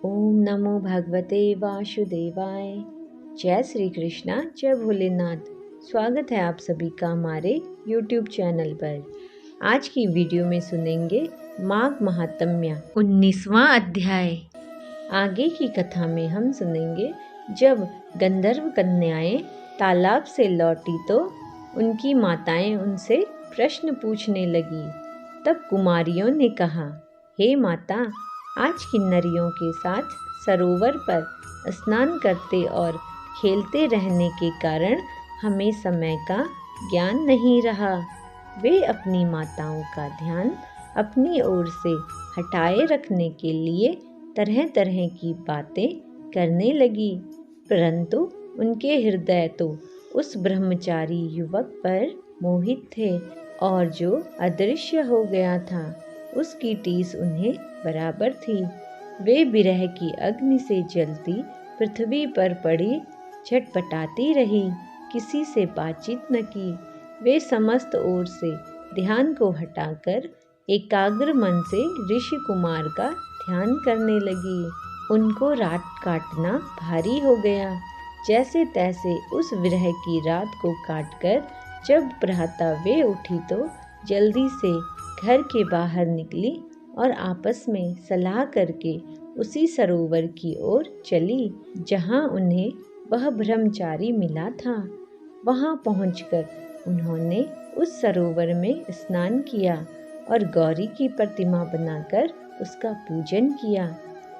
ओम नमो भगवते वासुदेवाय। जय श्री कृष्णा, जय भोलेनाथ। स्वागत है आप सभी का हमारे YouTube चैनल पर। आज की वीडियो में सुनेंगे माघ महात्म्य 19वां अध्याय। आगे की कथा में हम सुनेंगे जब गंधर्व कन्याएं तालाब से लौटी तो उनकी माताएं उनसे प्रश्न पूछने लगी। तब कुमारियों ने कहा, हे माता, आज किन्नरियों के साथ सरोवर पर स्नान करते और खेलते रहने के कारण हमें समय का ज्ञान नहीं रहा। वे अपनी माताओं का ध्यान अपनी ओर से हटाए रखने के लिए तरह तरह की बातें करने लगी, परंतु उनके हृदय तो उस ब्रह्मचारी युवक पर मोहित थे और जो अदृश्य हो गया था उसकी टीस उन्हें बराबर थी। वे विरह की अग्नि से जलती पृथ्वी पर पड़ी छटपटाती रही, किसी से बातचीत न की। वे समस्त ओर से ध्यान को हटाकर एकाग्र मन से ऋषि कुमार का ध्यान करने लगी। उनको रात काटना भारी हो गया। जैसे तैसे उस विरह की रात को काटकर जब प्रातः वे उठी तो जल्दी से घर के बाहर निकली और आपस में सलाह करके उसी सरोवर की ओर चली जहां उन्हें वह ब्रह्मचारी मिला था। वहां पहुंचकर उन्होंने उस सरोवर में स्नान किया और गौरी की प्रतिमा बनाकर उसका पूजन किया।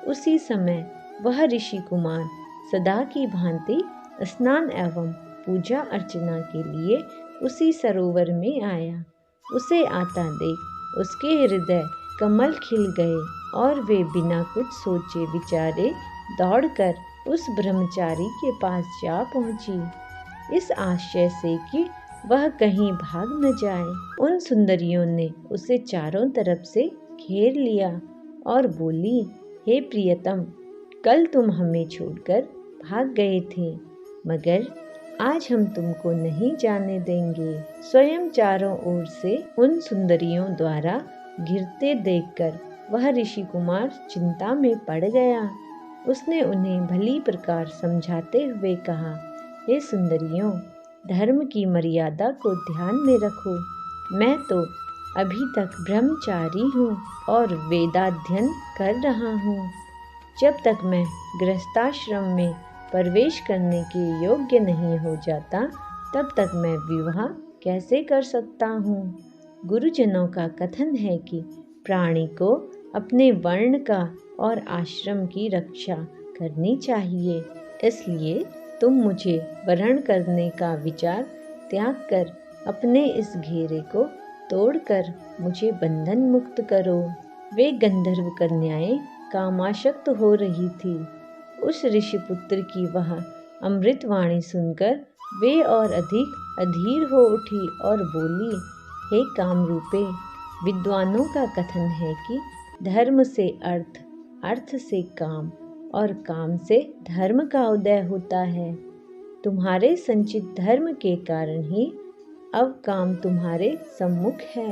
उसी समय वह ऋषि कुमार सदा की भांति स्नान एवं पूजा अर्चना के लिए उसी सरोवर में आया। उसे आता देख उसके हृदय कमल खिल गए और वे बिना कुछ सोचे विचारे दौड़कर उस ब्रह्मचारी के पास जा पहुंची, इस आशय से कि वह कहीं भाग न जाए। उन सुंदरियों ने उसे चारों तरफ से घेर लिया और बोली, हे प्रियतम, कल तुम हमें छोड़कर भाग गए थे, मगर आज हम तुमको नहीं जाने देंगे। स्वयं चारों ओर से उन सुंदरियों द्वारा घिरते देखकर वह ऋषि कुमार चिंता में पड़ गया। उसने उन्हें भली प्रकार समझाते हुए कहा, हे सुंदरियों, धर्म की मर्यादा को ध्यान में रखो। मैं तो अभी तक ब्रह्मचारी हूँ और वेदाध्ययन कर रहा हूँ। जब तक मैं गृहस्थाश्रम में प्रवेश करने के योग्य नहीं हो जाता तब तक मैं विवाह कैसे कर सकता हूँ। गुरुजनों का कथन है कि प्राणी को अपने वर्ण का और आश्रम की रक्षा करनी चाहिए, इसलिए तुम मुझे वरण करने का विचार त्याग कर अपने इस घेरे को तोड़कर मुझे बंधन मुक्त करो। वे गंधर्व कन्याएं कामासक्त हो रही थी। उस ऋषिपुत्र की वह अमृतवाणी सुनकर वे और अधिक अधीर हो उठी और बोली, हे कामरूपे, विद्वानों का कथन है कि धर्म से अर्थ, अर्थ से काम और काम से धर्म का उदय होता है। तुम्हारे संचित धर्म के कारण ही अब काम तुम्हारे सम्मुख है,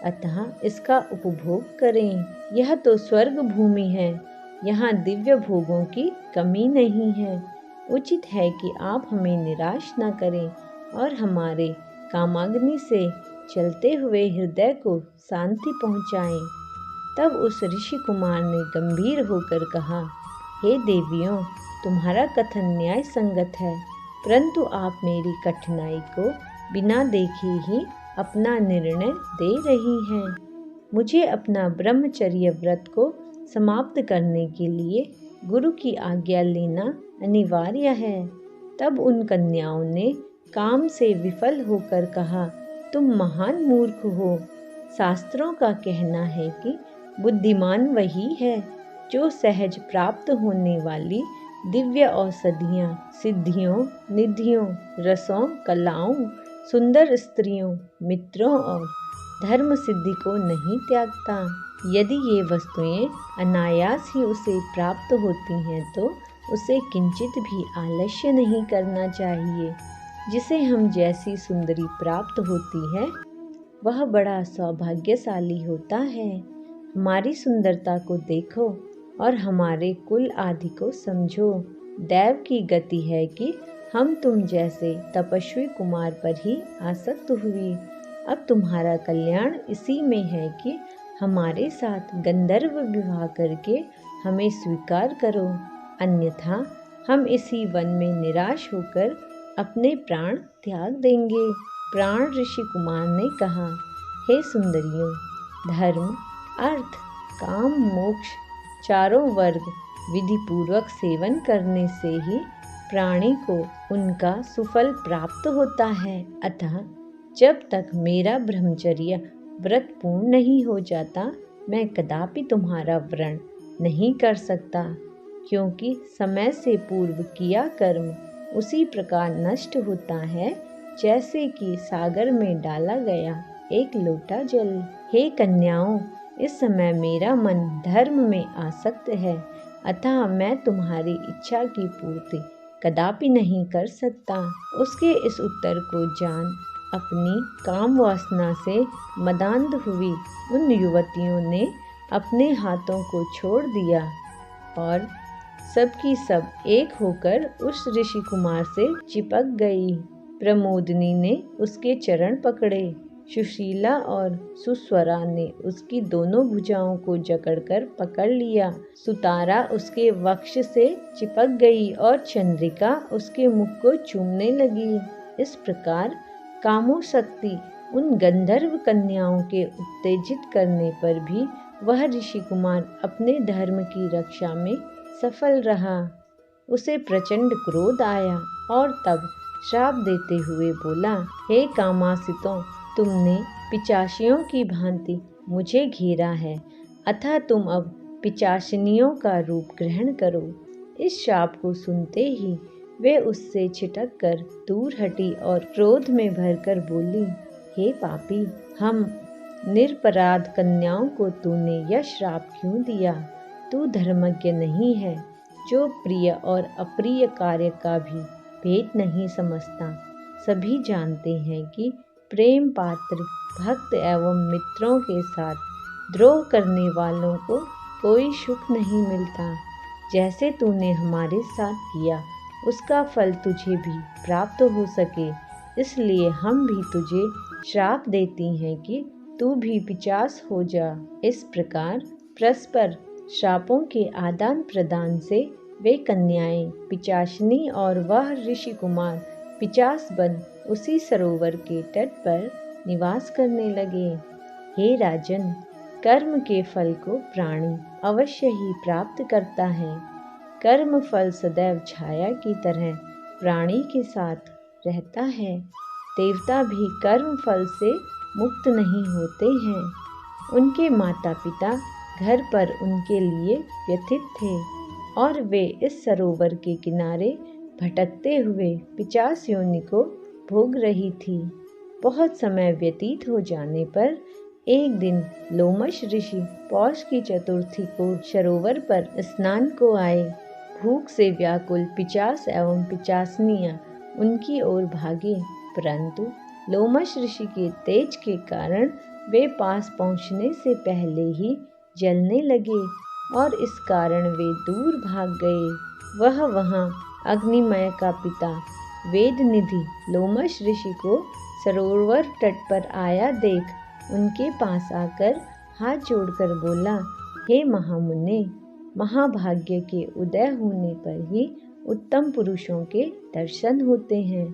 अतः इसका उपभोग करें। यह तो स्वर्ग भूमि है, यहाँ दिव्य भोगों की कमी नहीं है। उचित है कि आप हमें निराश न करें और हमारे कामाग्नि से चलते हुए हृदय को शांति पहुँचाएं। तब उस ऋषि कुमार ने गंभीर होकर कहा, हे देवियों, तुम्हारा कथन न्याय संगत है, परंतु आप मेरी कठिनाई को बिना देखे ही अपना निर्णय दे रही हैं। मुझे अपना ब्रह्मचर्य व्रत को समाप्त करने के लिए गुरु की आज्ञा लेना अनिवार्य है। तब उन कन्याओं ने काम से विफल होकर कहा, तुम महान मूर्ख हो। शास्त्रों का कहना है कि बुद्धिमान वही है जो सहज प्राप्त होने वाली दिव्य औषधियाँ, सिद्धियों, निधियों, रसों, कलाओं, सुंदर स्त्रियों, मित्रों और धर्म सिद्धि को नहीं त्यागता। यदि ये वस्तुएं अनायास ही उसे प्राप्त होती हैं तो उसे किंचित भी आलस्य नहीं करना चाहिए। जिसे हम जैसी सुंदरी प्राप्त होती है वह बड़ा सौभाग्यशाली होता है। हमारी सुंदरता को देखो और हमारे कुल आदि को समझो। दैव की गति है कि हम तुम जैसे तपस्वी कुमार पर ही आसक्त हुई। अब तुम्हारा कल्याण इसी में है कि हमारे साथ गंधर्व विवाह करके हमें स्वीकार करो, अन्यथा हम इसी वन में निराश होकर अपने प्राण त्याग देंगे। प्राण ऋषि कुमार ने कहा, हे सुंदरियों, धर्म, अर्थ, काम, मोक्ष चारों वर्ग विधि पूर्वक सेवन करने से ही प्राणी को उनका सुफल प्राप्त होता है। अतः जब तक मेरा ब्रह्मचर्य व्रत पूर्ण नहीं हो जाता, मैं कदापि तुम्हारा व्रण नहीं कर सकता, क्योंकि समय से पूर्व किया कर्म उसी प्रकार नष्ट होता है जैसे कि सागर में डाला गया एक लोटा जल। हे कन्याओं, इस समय मेरा मन धर्म में आसक्त है, अतः मैं तुम्हारी इच्छा की पूर्ति कदापि नहीं कर सकता। उसके इस उत्तर को जान अपनी काम वासना से मदान्ध हुई उन युवतियों ने अपने हाथों को छोड़ दिया और सबकी सब एक होकर उस ऋषि कुमार से चिपक गई। प्रमोदनी ने उसके चरण पकड़े, सुशीला और सुस्वरा ने उसकी दोनों भुजाओं को जकड़कर पकड़ लिया, सुतारा उसके वक्ष से चिपक गई और चंद्रिका उसके मुख को चूमने लगी। इस प्रकार कामोशक्ति उन गंधर्व कन्याओं के उत्तेजित करने पर भी वह ऋषि कुमार अपने धर्म की रक्षा में सफल रहा। उसे प्रचंड क्रोध आया और तब श्राप देते हुए बोला, हे कामासितों, तुमने पिचासियों की भांति मुझे घेरा है, अतः तुम अब पिचासिनियों का रूप ग्रहण करो। इस श्राप को सुनते ही वे उससे छिटक कर दूर हटी और क्रोध में भरकर बोली, हे पापी, हम निरपराध कन्याओं को तूने यह श्राप क्यों दिया? तू धर्मज्ञ नहीं है, जो प्रिय और अप्रिय कार्य का भी भेद नहीं समझता। सभी जानते हैं कि प्रेम पात्र भक्त एवं मित्रों के साथ द्रोह करने वालों को कोई सुख नहीं मिलता। जैसे तूने हमारे साथ किया, उसका फल तुझे भी प्राप्त हो सके, इसलिए हम भी तुझे श्राप देती हैं कि तू भी पिचास हो जा। इस प्रकार परस्पर श्रापों के आदान प्रदान से वे कन्याएं पिचासिनी और वह ऋषि कुमार पिचास बन उसी सरोवर के तट पर निवास करने लगे। हे राजन, कर्म के फल को प्राणी अवश्य ही प्राप्त करता है। कर्म फल सदैव छाया की तरह प्राणी के साथ रहता है। देवता भी कर्म फल से मुक्त नहीं होते हैं। उनके माता पिता घर पर उनके लिए व्यथित थे और वे इस सरोवर के किनारे भटकते हुए पिचास योनि को भोग रही थी। बहुत समय व्यतीत हो जाने पर एक दिन लोमश ऋषि पौष की चतुर्थी को सरोवर पर स्नान को आए। भूख से व्याकुल पिचास एवं पिचासनियां उनकी ओर भागे, परंतु लोमश ऋषि के तेज के कारण वे पास पहुंचने से पहले ही जलने लगे और इस कारण वे दूर भाग गए। वह वहां अग्निमय का पिता वेदनिधि लोमश ऋषि को सरोवर तट पर आया देख उनके पास आकर हाथ जोड़कर बोला, हे महामुने, महाभाग्य के उदय होने पर ही उत्तम पुरुषों के दर्शन होते हैं।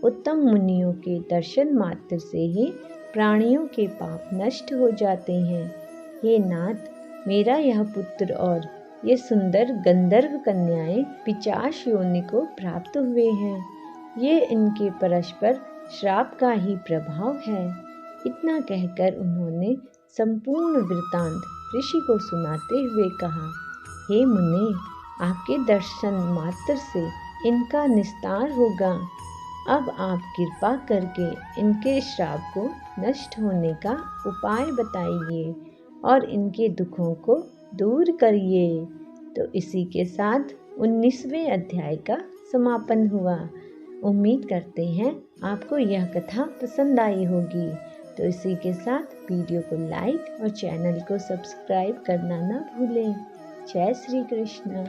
उत्तम मुनियों के दर्शन मात्र से ही प्राणियों के पाप नष्ट हो जाते हैं। हे नाथ, मेरा यह पुत्र और ये सुंदर गंधर्व कन्याएं पिचास योनि को प्राप्त हुए हैं। ये इनके परस्पर श्राप का ही प्रभाव है। इतना कहकर उन्होंने संपूर्ण वृत्तांत ऋषि को सुनाते हुए कहा, हे मुने, आपके दर्शन मात्र से इनका निस्तार होगा। अब आप कृपा करके इनके श्राप को नष्ट होने का उपाय बताइए और इनके दुखों को दूर करिए। तो इसी के साथ 19वें अध्याय का समापन हुआ। उम्मीद करते हैं आपको यह कथा पसंद आई होगी। तो इसी के साथ वीडियो को लाइक और चैनल को सब्सक्राइब करना ना भूलें। जय श्री कृष्ण।